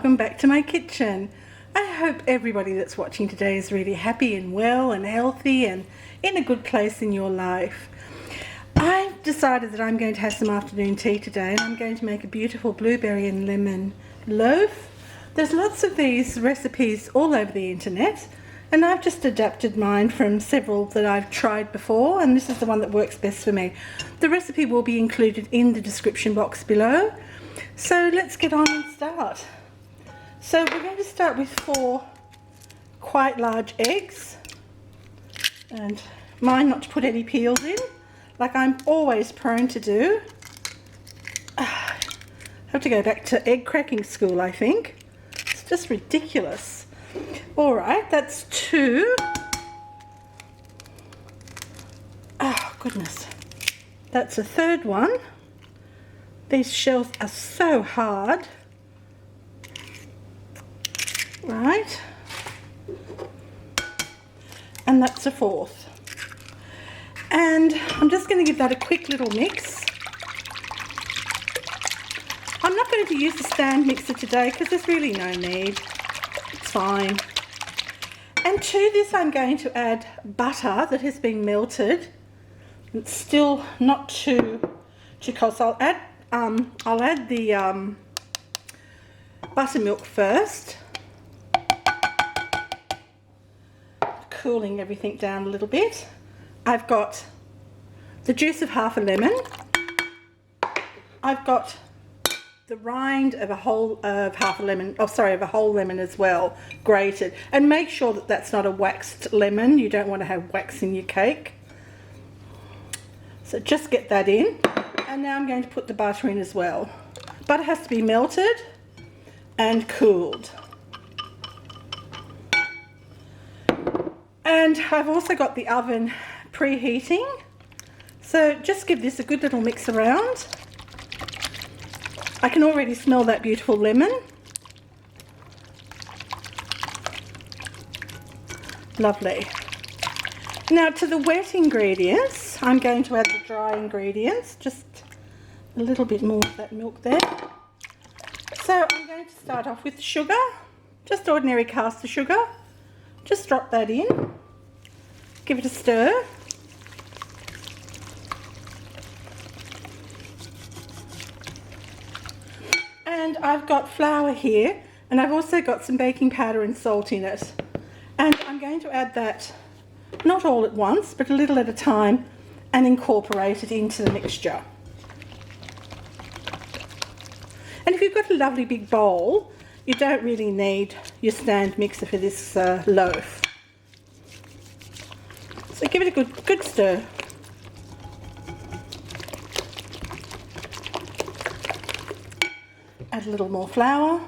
welcome back to my kitchen. I hope everybody that's watching today is really happy and well and healthy and in a good place in your life. I've decided that I'm going to have some afternoon tea today, and I'm going to make a beautiful blueberry and lemon loaf. There's lots of these recipes all over the internet, and I've just adapted mine from several that I've tried before, and this is the one that works best for me. The recipe will be included in the description box below. So let's get on and start. So we're going to start with 4 quite large eggs, and mind not to put any peels in, like I'm always prone to do. I have to go back to egg cracking school, I think. It's just ridiculous. All right, that's 2. Oh goodness, that's a 3rd one. These shells are so hard. Right, and that's a 4th. And I'm just going to give that a quick little mix. I'm not going to use the stand mixer today because there's really no need. It's fine. And to this I'm going to add butter that has been melted. It's still not too cold, so I'll add the buttermilk first, cooling everything down a little bit. I've got the juice of half a lemon. I've got the rind of a whole lemon as well, grated. And make sure that that's not a waxed lemon. You don't want to have wax in your cake. So just get that in. And now I'm going to put the butter in as well. Butter has to be melted and cooled. And I've also got the oven preheating. So just give this a good little mix around. I can already smell that beautiful lemon. Lovely. Now to the wet ingredients, I'm going to add the dry ingredients, just a little bit more of that milk there. So I'm going to start off with the sugar, just ordinary caster sugar. Just drop that in, give it a stir. And I've got flour here, and I've also got some baking powder and salt in it. And I'm going to add that, not all at once, but a little at a time, and incorporate it into the mixture. And if you've got a lovely big bowl, you don't really need your stand mixer for this loaf. So give it a good stir. Add a little more flour.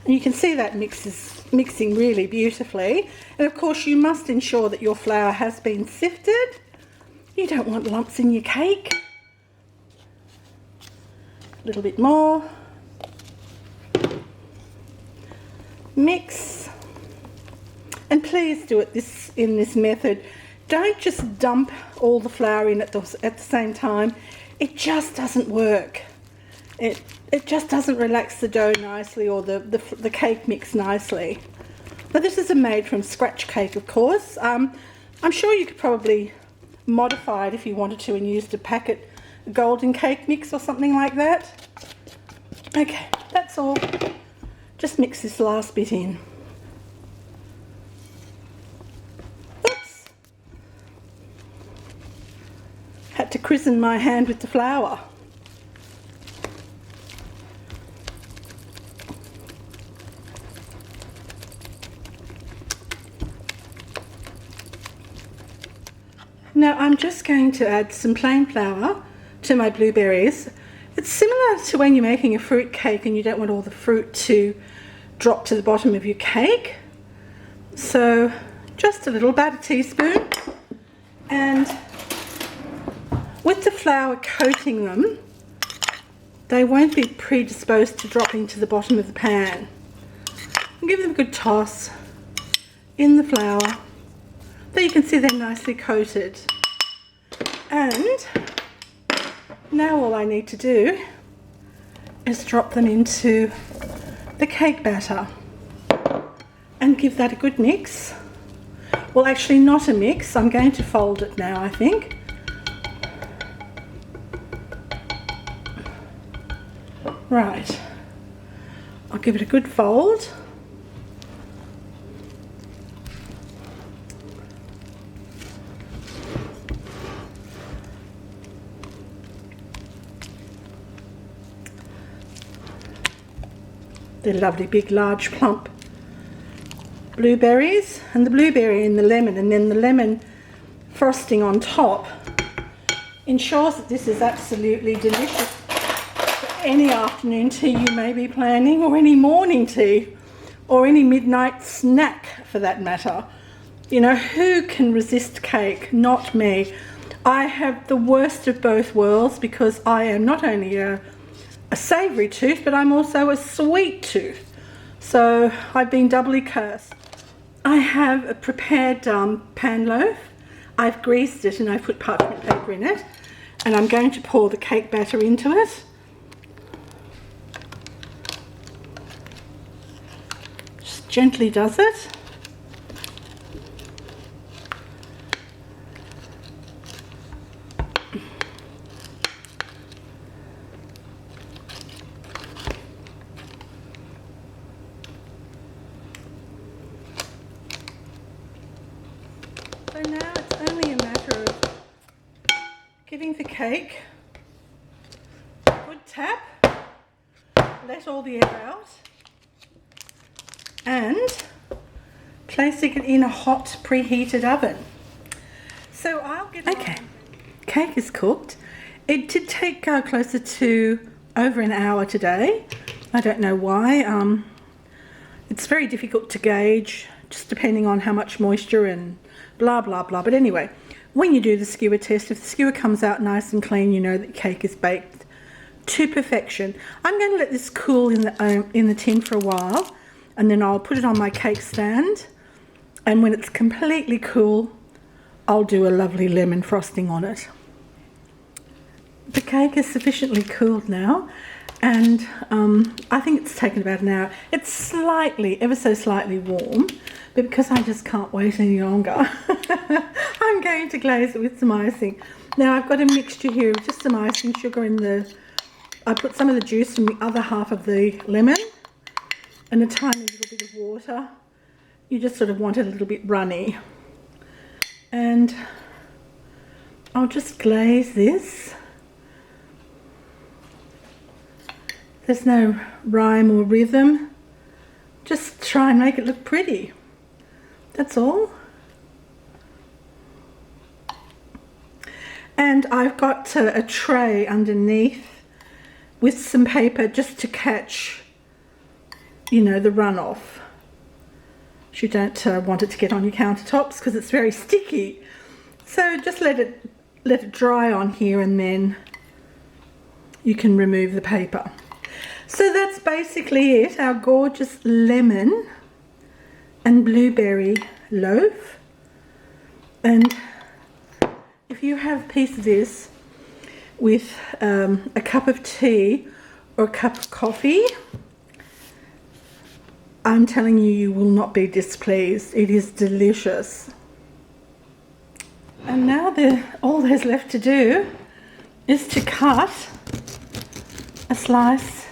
And you can see that mix is mixing really beautifully. And of course you must ensure that your flour has been sifted. You don't want lumps in your cake. A little bit more. Mix. And please do it in this method. Don't just dump all the flour in at the same time. It just doesn't work. It just doesn't relax the dough nicely, or the cake mix nicely. Now this is a made from scratch cake, of course. I'm sure you could probably modify it if you wanted to and used a packet golden cake mix or something like that. Okay, that's all. Just mix this last bit in. Oops. Had to christen my hand with the flour. Now I'm just going to add some plain flour to my blueberries. It's similar to when you're making a fruit cake and you don't want all the fruit to drop to the bottom of your cake. So just a little, about a teaspoon. And with the flour coating them, they won't be predisposed to dropping to the bottom of the pan. and give them a good toss in the flour. There you can see they're nicely coated. And now all I need to do is drop them into the cake batter and give that a good mix. Well, actually not a mix. I'm going to fold it now, I think. Right. I'll give it a good fold. They're lovely, big, large, plump blueberries, and the blueberry and the lemon, and then the lemon frosting on top ensures that this is absolutely delicious for any afternoon tea you may be planning, or any morning tea, or any midnight snack for that matter. You know, who can resist cake? Not me. I have the worst of both worlds because I am not only a savoury tooth, but I'm also a sweet tooth. So I've been doubly cursed. I have a prepared pan loaf. I've greased it and I've put parchment paper in it, and I'm going to pour the cake batter into it. Just gently does it. So now it's only a matter of giving the cake a good tap, let all the air out, and placing it in a hot preheated oven. So I'll get okay. Cake is cooked. It did take closer to over an hour today. I don't know why. It's very difficult to gauge, just depending on how much moisture and blah blah blah. But anyway, when you do the skewer test, if the skewer comes out nice and clean, you know that cake is baked to perfection. I'm going to let this cool in the tin for a while, and then I'll put it on my cake stand, and when it's completely cool, I'll do a lovely lemon frosting on it. The cake is sufficiently cooled now, and I think it's taken about an hour. It's slightly, ever so slightly warm, but because I just can't wait any longer, I'm going to glaze it with some icing. Now I've got a mixture here of just some icing sugar in I put some of the juice from the other half of the lemon and a tiny little bit of water. You just sort of want it a little bit runny. And I'll just glaze this. There's no rhyme or rhythm. Just try and make it look pretty. That's all. And I've got a tray underneath with some paper just to catch, you know, the runoff. You don't want it to get on your countertops because it's very sticky. So just let it dry on here, and then you can remove the paper. So that's basically it, our gorgeous lemon and blueberry loaf. And if you have a piece of this with a cup of tea or a cup of coffee, I'm telling you, you will not be displeased. It is delicious. And now all there's left to do is to cut a slice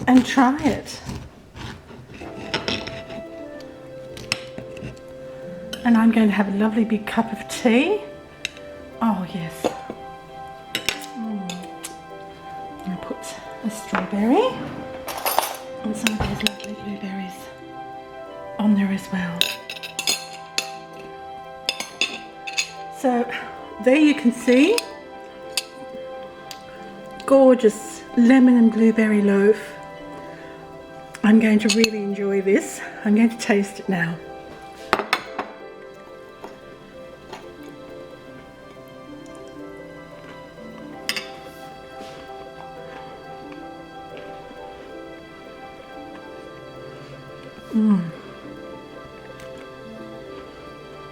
and try it. And I'm going to have a lovely big cup of tea. Oh yes. I'll put a strawberry and some of those lovely blueberries on there as well. So there you can see gorgeous lemon and blueberry loaf. I'm going to really enjoy this. I'm going to taste it now.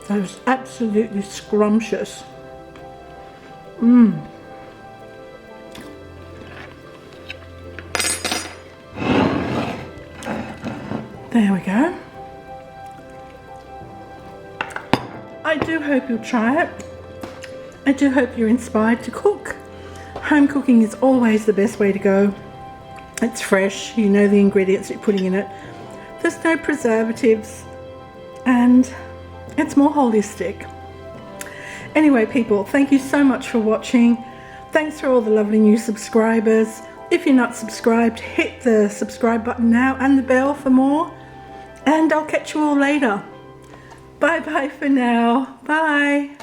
That is absolutely scrumptious. There we go. I do hope you'll try it. I do hope you're inspired to cook. Home cooking is always the best way to go. It's fresh, you know the ingredients you're putting in it. There's no preservatives and it's more holistic. Anyway, people, thank you so much for watching. Thanks for all the lovely new subscribers. If you're not subscribed, hit the subscribe button now and the bell for more. And I'll catch you all later. Bye bye for now. Bye.